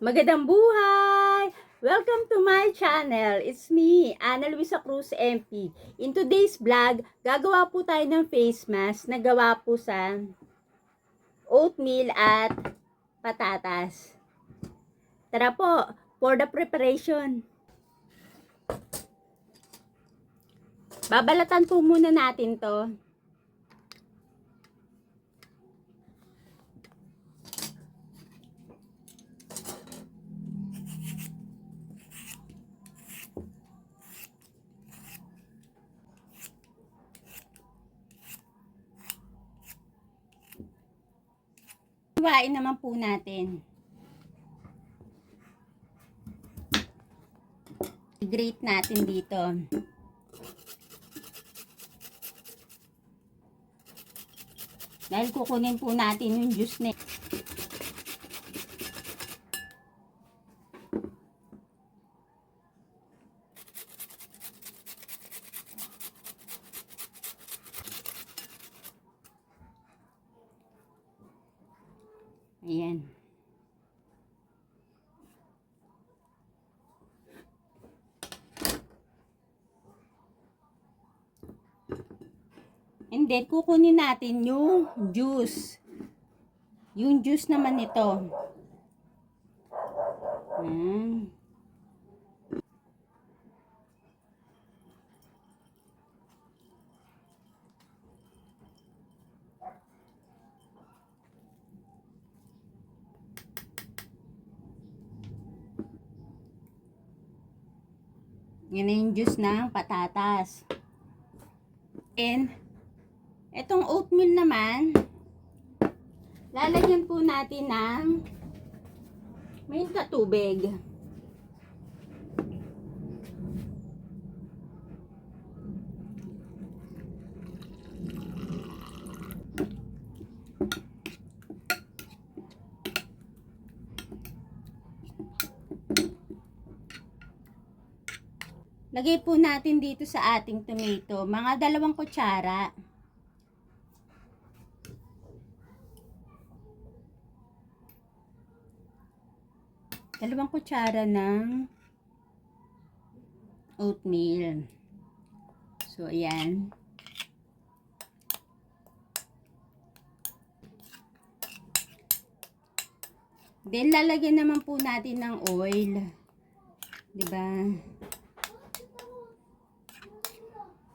Magandang buhay! Welcome to my channel. It's me, Ana Luisa Cruz MP. In today's vlog, gagawa po tayo ng face mask na gawa po sa oatmeal at patatas. Tara po, for the preparation. Babalatan po muna natin to. Hiwain naman po natin. I-grate natin dito. Dahil kukunin po natin yung juice na. Ayan. And then, kukunin natin yung juice. Yung juice naman ito. Yan na yung juice ng patatas. And, itong oatmeal naman, lalagyan po natin ng mainit na tubig. Lagay po natin dito sa ating tomato, mga 2 kutsara. Dalawang kutsara ng oatmeal. So, ayan. Then, lalagyan naman po natin ng oil. Diba?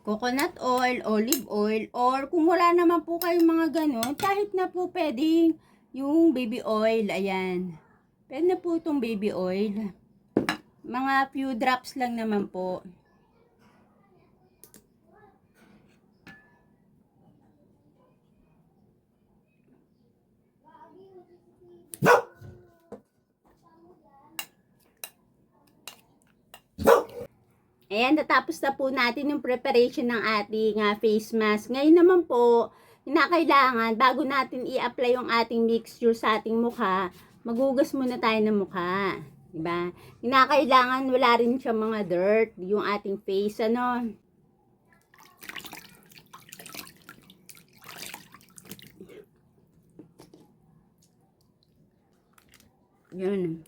Coconut oil, olive oil, or kung wala naman po kayong mga ganon, kahit na po pwedeng yung baby oil, ayan. Pwede na po itong baby oil. Mga few drops lang naman po. Ayan, natapos na po natin yung preparation ng ating face mask. Ngayon naman po, kinakailangan, bago natin i-apply yung ating mixture sa ating mukha, maghugas muna tayo ng mukha. Diba? Kinakailangan wala rin siya mga dirt, yung ating face, ano. Yun.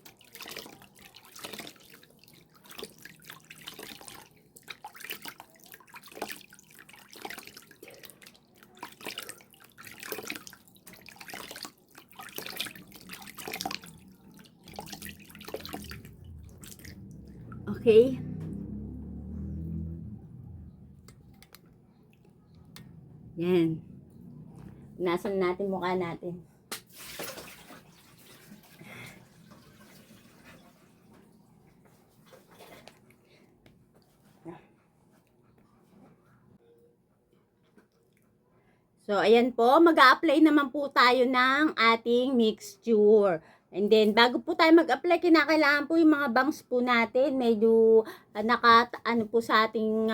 Okay. Yan. Nasan natin mukha natin. So, ayan po. Mag-a-apply naman po tayo ng ating mixture. And then, bago po tayo mag-apply, kinakailangan po yung mga bangs po natin. Medyo ano po sa ating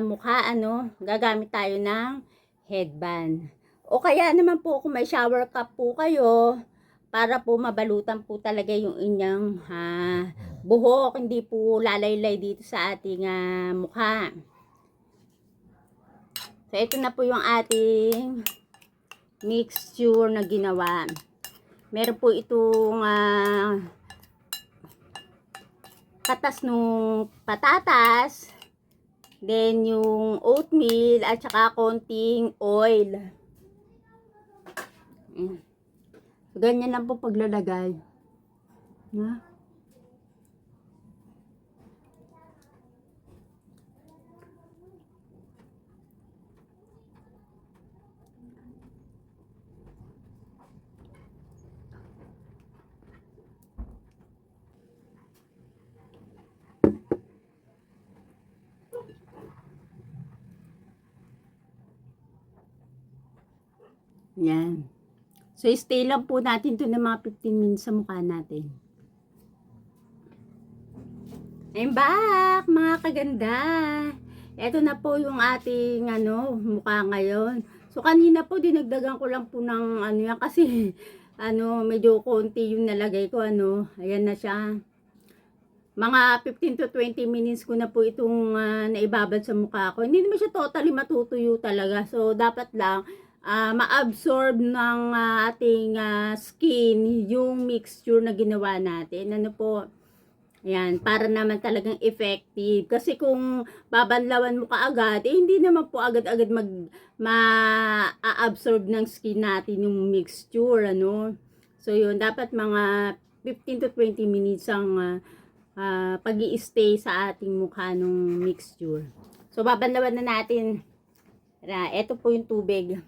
mukha, ano. Gagamit tayo ng headband. O kaya naman po kung may shower cap po kayo, para po mabalutan po talaga yung inyong buhok. Hindi po lalaylay dito sa ating mukha. So, ito na po yung ating mixture na ginawa. Meron po itong katas nung patatas, then yung oatmeal, at saka konting oil. So, ganyan lang po paglalagay. Na? Yan. So, stay lang po natin ito ng mga 15 minutes sa mukha natin. I'm back, mga kaganda. Ito na po yung ating mukha ngayon. So, kanina po dinagdagan ko lang po ng yan kasi medyo konti yung nalagay ko Ayan na siya. Mga 15 to 20 minutes ko na po itong naibabad sa mukha ko. Hindi naman siya totally matutuyo talaga. So, dapat lang ma-absorb ng ating skin yung mixture na ginawa natin. Ayan, para naman talagang effective. Kasi kung babanlawan mo kaagad, hindi naman po agad-agad ma-absorb ng skin natin yung mixture, So, yun, dapat mga 15 to 20 minutes ang pag-i-stay sa ating mukha ng mixture. So, babanlawan na natin. Ito po yung tubig.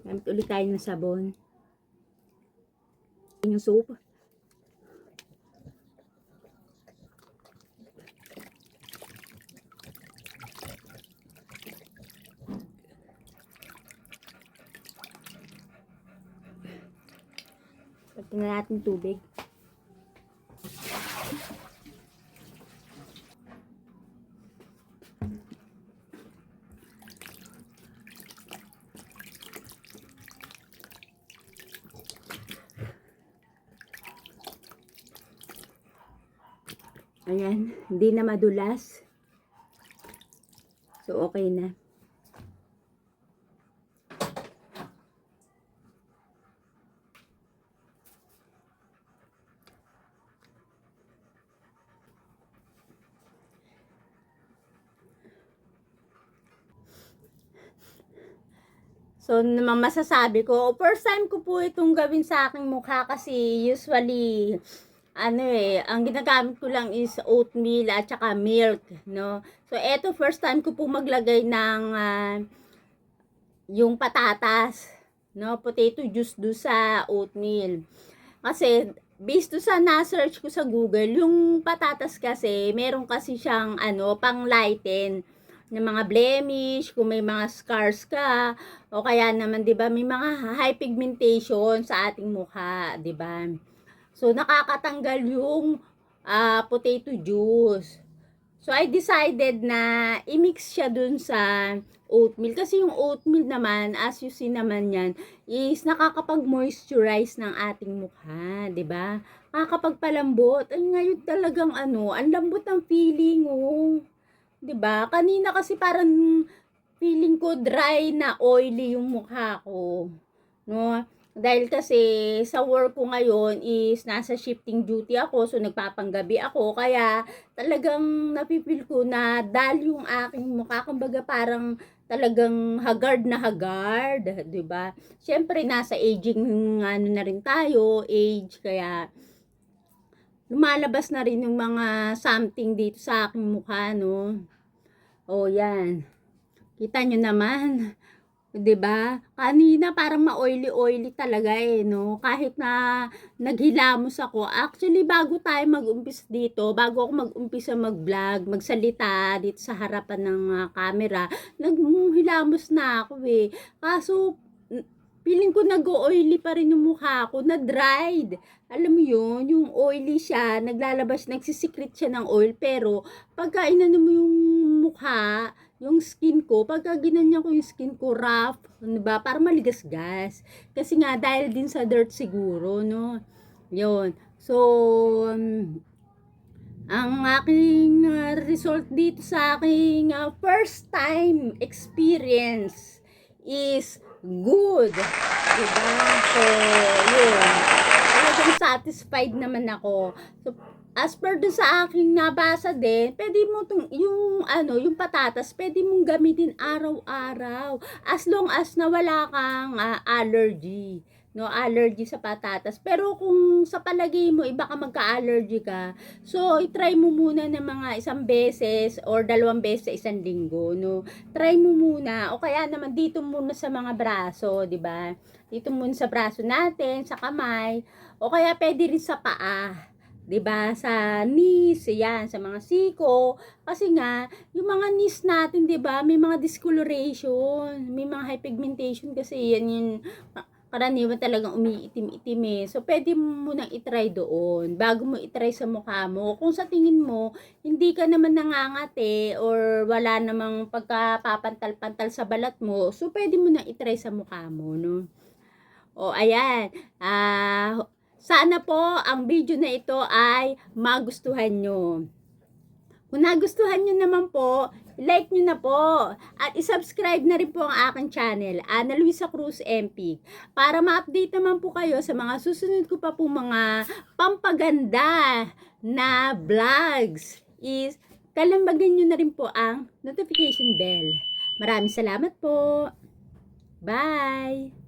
Gamit ulit tayo ng sabon. Yung soap. Pagka na natin tubig. Ayan, hindi na madulas. So, okay na. So, masasabi ko, first time ko po itong gawin sa aking mukha kasi usually, ang ginagamit ko lang is oatmeal at saka milk, So, eto first time ko po maglagay ng yung patatas, potato juice do sa oatmeal. Kasi, based sa na-search ko sa Google, yung patatas kasi, meron kasi siyang pang-lighten ng mga blemish, kung may mga scars ka, o kaya naman, 'di ba, may mga high pigmentation sa ating mukha, 'di ba? So, nakakatanggal yung potato juice. So, I decided na i-mix siya dun sa oatmeal. Kasi yung oatmeal naman, as you see naman yan, is nakakapag-moisturize ng ating mukha, 'di ba? Nakakapagpalambot. Ay, ngayon talagang ang lambot ng feeling, 'di ba? Kanina kasi parang feeling ko dry na oily yung mukha ko, Dahil kasi sa work ko ngayon is nasa shifting duty ako, so nagpapanggabi ako, kaya talagang napipil ko na dull yung aking mukha, kumbaga parang talagang haggard na haggard, 'di ba? Siyempre nasa aging na rin tayo, age, kaya lumalabas na rin yung mga something dito sa aking mukha, yan. Kita nyo naman, 'di ba? Kanina parang ma-oily-oily talaga Kahit na naghilamos ako. Actually, bago tayo mag-umpisa dito, bago ako mag-umpisa mag-vlog, magsalita dito sa harapan ng camera, naghilamos na ako Kaso feeling ko nag-oily pa rin yung mukha ko, na dried. Alam mo yun, yung oily siya, naglalabas, nagsisikret siya ng oil, pero pagka inano mo yung mukha, yung skin ko, pagka ginanyan ko yung skin ko, rough, ba? Para maligas-gas. Kasi nga, dahil din sa dirt siguro, Yun. So, Ang aking result dito sa aking first time experience is good. Diba? So, yun. Talagang satisfied naman ako. So, as per dun sa aking nabasa din, pwede mo yung patatas, pwede mong gamitin araw-araw. As long as na wala kang allergy. No, allergy sa patatas. Pero kung sa palagay mo, iba ka magka-allergy ka, so, i-try mo muna ng mga isang beses or 2 beses sa isang linggo, no? Try mo muna. O kaya naman dito muna sa mga braso, di ba? Dito muna sa braso natin, sa kamay. O kaya pwede rin sa paa. 'Di ba? Sa knees, yan, sa mga siko. Kasi nga, yung mga knees natin, 'di ba, may mga discoloration, may mga hypigmentation kasi yan yung karaniwan talagang umiitim-itim eh. So, pwede mo munang itry doon bago mo itry sa mukha mo. Kung sa tingin mo, hindi ka naman nangangati or wala namang pagkapapantal-pantal sa balat mo, so pwede mo na itry sa mukha mo, no? O, ayan. Sana po ang video na ito ay magustuhan nyo. Kung nagustuhan nyo naman po, like nyo na po. At isubscribe na rin po ang aking channel, Ana Luisa Cruz MP. Para ma-update naman po kayo sa mga susunod ko pa po mga pampaganda na vlogs. Kalambagan nyo na rin po ang notification bell. Maraming salamat po. Bye!